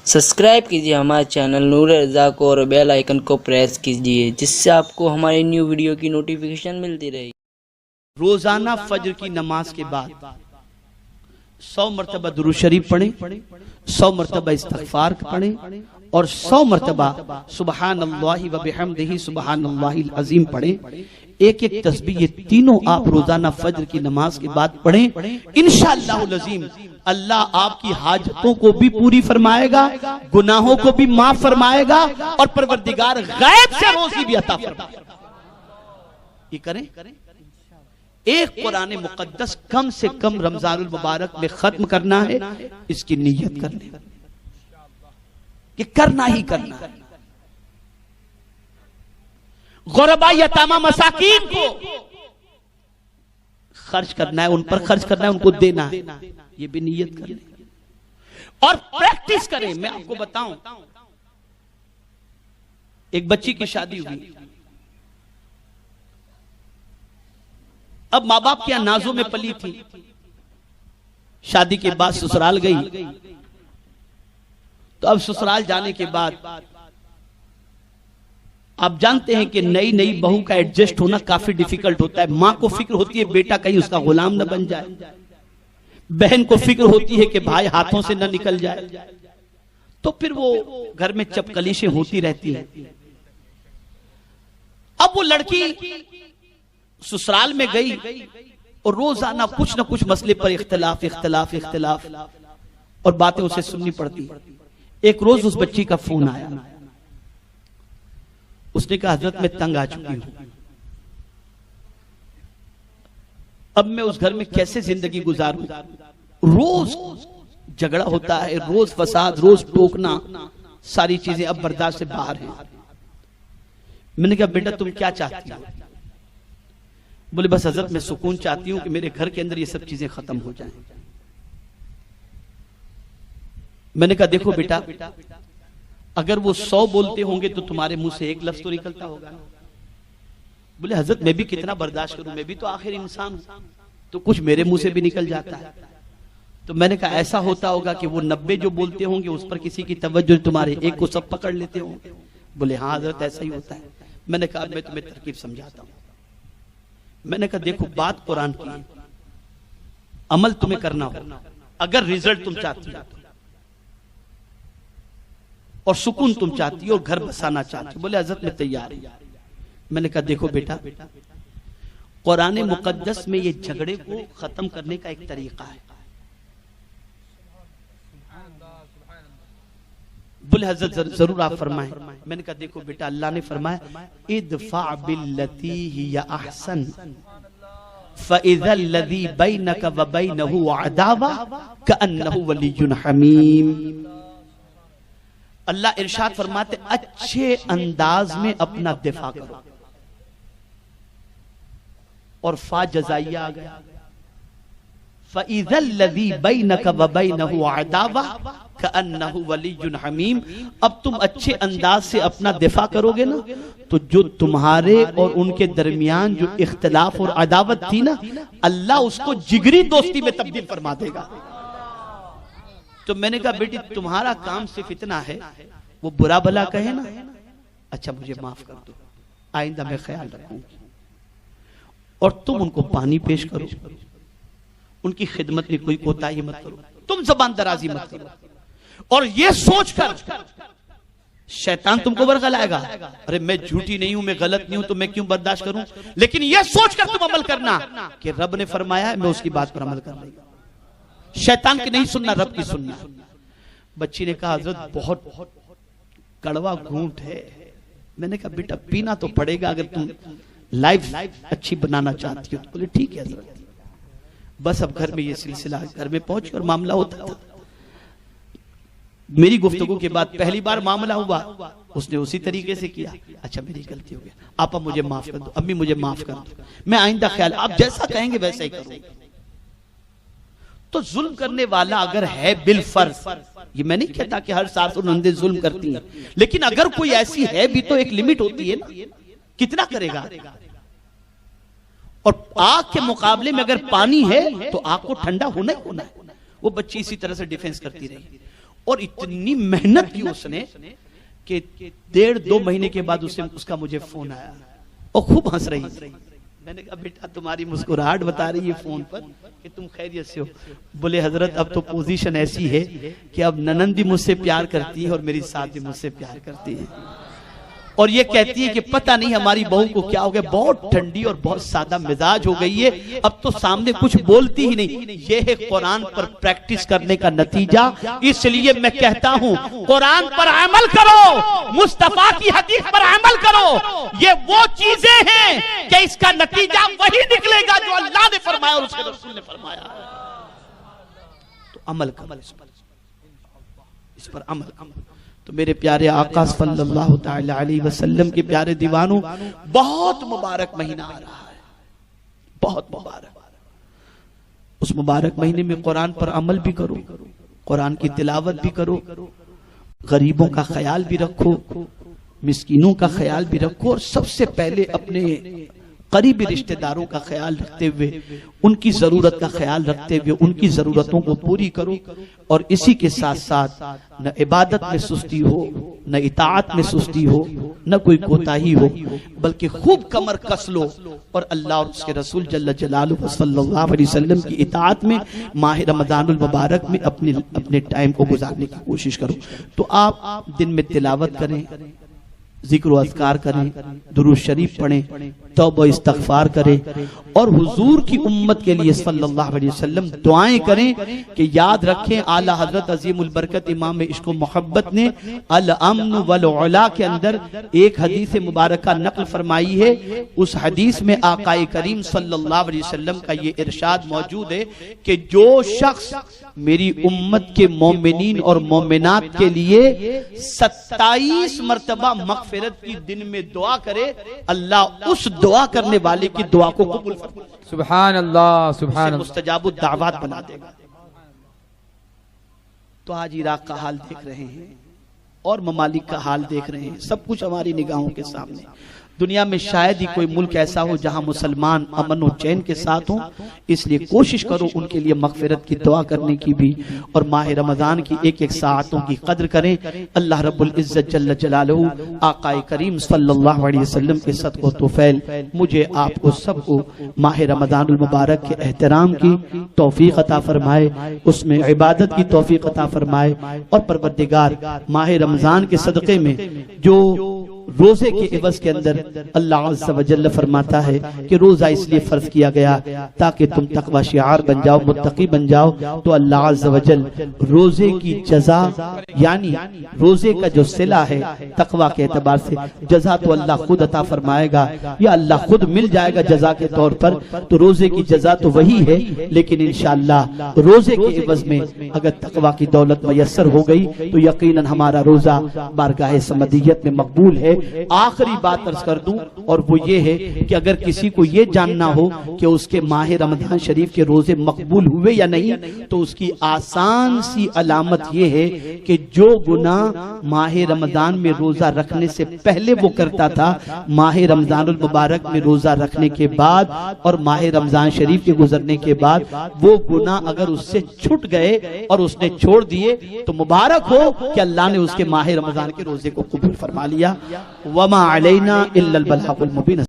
Subscribe कीजिए हमारे channel नूर रज़ा को और बेल आइकन को प्रेस कीजिए जिससे आपको हमारी न्यू वीडियो की नोटिफिकेशन मिलती रहे। रोजाना फजर की नमाज के बाद 100 मरतबा दुरूद शरीफ पढ़ें, 100 मरतबा इस्तिग़फ़ार पढ़ें और 100 मरतबा सुबहानल्लाहि व बिहम्दिही सुबहानल्लाहिल अज़ीम पढ़ें। एक एक तस्बीह ये तीनों आप रोजाना फजर की नमाज के बाद पढ़ें। इंशाअल्लाहुल अज़ीम अल्लाह आपकी हाजतों को भी पूरी फरमाएगा, गुनाहों को भी माफ फरमाएगा और परवरदिगार गैब से रोज़ी भी अता फरमाएगा। ये करें। एक कुरान मुकद्दस कम से कम रमजानुल मुबारक में खत्म करना है, इसकी नीयत कर लें कि करना ही करना है। गुरबा यतामा मसाकीन को खर्च करना है, उन पर खर्च करना है, उनको देना है, ये भी नीयत कर लें और प्रैक्टिस करें। मैं आपको बताऊं, एक बच्ची की शादी हुई, अब माँ बाप के नाजों में पली थी, शादी के बाद ससुराल गई, तो अब ससुराल जाने के बाद आप जानते हैं कि नई नई बहू का एडजस्ट होना काफी डिफिकल्ट होता है। मां को फिक्र होती है बेटा कहीं उसका गुलाम न बन जाए, बहन को फिक्र होती है कि भाई हाथों से न निकल जाए, तो फिर वो घर में चपकलिशें होती रहती हैं। अब वो लड़की ससुराल में गई और रोजाना कुछ न कुछ मसले पर इख्तिलाफ इख्तिलाफ इख्तिलाफ और बातें उसे सुननी पड़ती। एक रोज उस बच्ची का फोन आया, उसने कहा हजरत मैं तंग आ चुकी हूं, अब मैं उस घर में कैसे जिंदगी गुजारूं, रोज झगड़ा होता है, रोज फसाद, रोज टोकना, सारी चीजें अब बर्दाश्त से बाहर हैं। मैंने कहा बेटा तुम क्या चाहती हो? बोले बस हजरत मैं सुकून चाहती हूं कि मेरे घर के अंदर ये सब चीजें खत्म हो जाएं। मैंने कहा देखो बेटा, अगर वो 100 बोलते होंगे तो तुम्हारे मुंह से एक लफ्ज तो निकलता होगा। बोले हजरत मैं भी कितना बर्दाश्त करूं, मैं भी तो आखिर इंसान हूं, तो कुछ मेरे मुंह से भी निकल जाता है। तो मैंने कहा ऐसा होता होगा कि वो 90 जो बोलते होंगे उस पर किसी की तवज्जो तुम्हारे एक को सब पकड़ लेते होंगे। बोले हाँ हजरत ऐसा ही होता है। मैंने कहा मैं तुम्हें तरकीब समझाता हूं। मैंने कहा देखो बात कुरान की है, अमल तुम्हें करना हो, अगर रिजल्ट तुम चाहती हो और सुकून तुम चाहती हो और घर बसाना चाहती हो। बोले हजरत मैं तैयार हूं। मैंने कहा देखो बेटा, कुरान मुकद्दस में ये झगड़े को खत्म करने का एक तरीका है। बोले हजरत जरूर आप फरमाएं। मैंने कहा देखो बेटा, अल्लाह ने फरमाया इदफा बिल्लती हिया अहसन फइज़ल्लज़ी बैनक व बैनहु अदावा कअन्नहु वलियुन हमीम। अल्लाह इरशाद फरमाते अच्छे अंदाज में अपना दिफा करो, और फा जज़ाइया आ गया, फ़इज़ल्लज़ी बैनक व बैनहु अदावा कअन्नहु वलियुन हमीम। अब तुम अच्छे अंदाज से अपना दिफा करोगे ना, तो जो तुम्हारे और उनके दरमियान जो इख्तिलाफ और अदावत थी ना, अल्लाह उसको जिगरी दोस्ती में तब्दील फरमा देगा। तो मैंने कहा बेटी तुम्हारा काम सिर्फ इतना है, वो बुरा भला कहे ना, अच्छा मुझे माफ कर दो, आइंदा मैं ख्याल रखूंगी, और तुम उनको पानी पेश करो, उनकी खिदमत में कोई कोताही मत करो, तुम जबान दराजी मत करो, और ये सोचकर शैतान तुमको बरगलाएगा, अरे मैं झूठी नहीं हूं, मैं गलत नहीं हूं, तो मैं क्यों बर्दाश्त करूं, लेकिन यह सोचकर तुम अमल करना कि रब ने फरमाया है, मैं उसकी बात पर अमल कर रही हूं। शैतान की नहीं सुनना, रब की सुनना। बच्ची ने कहा हजरत बहुत कड़वा घूंट है। मैंने कहा बेटा पीना तो पड़ेगा अगर तुम लाइफ अच्छी बनाना चाहती हो। बोले ठीक है हजरत। बस अब घर में ये सिलसिला, घर में पहुंच कर मामला होता था। मेरी गुफ्तगू के बाद पहली बार मामला हुआ, उसने उसी तरीके से किया। अच्छा मेरी गलती हो गई, आपा मुझे माफ कर दो, अम्मी मुझे माफ कर दो, मैं आइंदा ख्याल, आप जैसा कहेंगे वैसा ही करूंगी। तो जुल्म करने वाला अगर है बिलफर्ज, ये मैं नहीं कहता कि हर सासुर जुल्म करती हैं, लेकिन अगर कोई ऐसी है भी तो एक लिमिट होती है ना, कितना करेगा। और आग के मुकाबले में अगर पानी है तो आग को ठंडा होना ही होना है। वो बच्ची इसी तरह से डिफेंस करती रही। और इतनी मेहनत की उसने कि 1.5-2 महीने के बाद उसका मुझे फोन आया और खूब हंस रही। मैंने कहा बेटा तुम्हारी मुस्कुराहट बता रही है फोन पर कि तुम खैरियत से हो। बोले हजरत अब तो पोजीशन ऐसी है कि अब ननंद भी मुझसे प्यार करती है और मेरी सास भी मुझसे प्यार करती है, और ये कहती है कि पता नहीं हमारी बहू को क्या हो गया, बहुत ठंडी और बहुत सादा मिजाज हो गई है, अब तो सामने कुछ बोलती ही नहीं। ये है कुरान पर प्रैक्टिस करने का नतीजा। इसलिए मैं कहता हूं कुरान पर अमल करो, मुस्तफा की हदीस पर अमल करो। ये वो चीजें हैं कि इसका नतीजा वही निकलेगा जो अल्लाह ने फरमाया और उसके रसूल ने फरमाया। तो अमल करो, इस पर अमल। तो मेरे प्यारे आका सल्लल्लाहु ताला अलैहि वसल्लम के प्यारे दीवानों, बहुत मुबारक महीना आ रहा है, बहुत मुबारक। उस मुबारक महीने में कुरान पर अमल भी करो, कुरान की तिलावत भी करो, गरीबों का ख्याल भी रखो, मिस्कीनों का ख्याल भी रखो, और सबसे पहले अपने करीबी रिश्तेदारों का ख्याल रखते हुए, उनकी जरूरत का ख्याल रखते हुए उनकी जरूरतों को पूरी करो। और इसी के साथ साथ न इबादत में सुस्ती हो, न इताअत में सुस्ती हो, न कोई कोताही हो, बल्कि खूब कमर कस लो और अल्लाह और उसके रसूल जल्ल जलालुहु सल्लल्लाहु अलैहि वसल्लम की इताअत में माह रमजानुल मुबारक में अपने टाइम को गुजारने की कोशिश करो। तो आप दिन में तिलावत करें, जिक्र अज़कार करें, दुरूद शरीफ पढ़ें, तौबा इस्तग़फ़ार करें, और हुजूर की उम्मत के लिए सल्लल्लाहु अलैहि वसल्लम दुआएं करें कि याद रखें आला हजरत अज़ीमुल बरकत इमाम इश्क़ व मोहब्बत ने अल अम्न वल उला के अंदर एक हदीस मुबारका नक़ल फरमाई है। उस हदीस में आकाए करीम सल्लल्लाहु अलैहि वसल्लम का ये इरशाद मौजूद है कि जो शख्स मेरी उम्मत के मोमिनीन और मोमिनात के लिए 27 मरतबा मग़फ़िरत की दिन में दुआ करे, अल्लाह उस दुआ करने वाले की दुआ को कबूल फरमाए। सुभान अल्लाह, सुभान अल्लाह, मुस्तजाबुद दावत बना देगा। तो आज इराक का हाल देख रहे हैं और ममालिक का हाल देख रहे हैं, सब कुछ हमारी निगाहों के सामने। दुनिया में शायद ही कोई मुल्क ऐसा हो जहां मुसलमान अमन और चैन के साथ हों। इसलिए कोशिश करो उनके लिए मग़फ़िरत की दुआ करने की भी, और माह रमजान की एक एक साअतों की कद्र करें। अल्लाह रब्बुल इज्जत जल्ल जलालुहु आकाए करीम सल्लल्लाहु अलैहि वसल्लम के सदक़ो तौफ़ैल मुझे आपको सबको माह रमजानुल मुबारक के एहतराम की तौफ़ीक़ अता फरमाए, उसमें इबादत की तौफ़ीक़ अता फरमाए। और परवरदिगार माह रमजान के सदक़े में जो रोजे के एवज के अंदर अल्लाह अज़्ज़ व जल्ल फरमाता है कि रोजा इसलिए फर्ज किया गया ताकि तुम तक़वा शिआर बन जाओ, मुत्तकी बन जाओ। तो अल्लाह अज़्ज़ व जल्ल रोजे की जज़ा, यानी रोजे का जो सिला है तक़वा के एतबार से, जज़ा तो अल्लाह खुद अता फरमाएगा, या अल्लाह खुद मिल जाएगा जज़ा के तौर पर। तो रोजे की जज़ा तो वही है, लेकिन इंशाअल्लाह रोजे के एवज में अगर तक़वा की दौलत मयस्सर हो गई तो यकीनन हमारा रोजा बारगाह समदियत में मकबूल है। आखिरी बात अर्ज कर दूं, और वो ये है कि अगर किसी को ये जानना हो कि उसके माह रमजान शरीफ के रोजे मकबूल हुए या नहीं, तो उसकी आसान सी अलामत ये है कि जो गुनाह माह रमजान में रोजा रखने से पहले वो करता था, माह रमजानुल मुबारक में रोजा रखने के बाद और माह रमजान शरीफ के गुजरने के बाद वो गुनाह अगर उससे छूट गए और उसने छोड़ दिए, तो मुबारक हो कि अल्लाह ने उसके माह रमजान के रोजे को कबूल फरमा लिया। वमा अलैना इल्लल बलागुल मुबीन।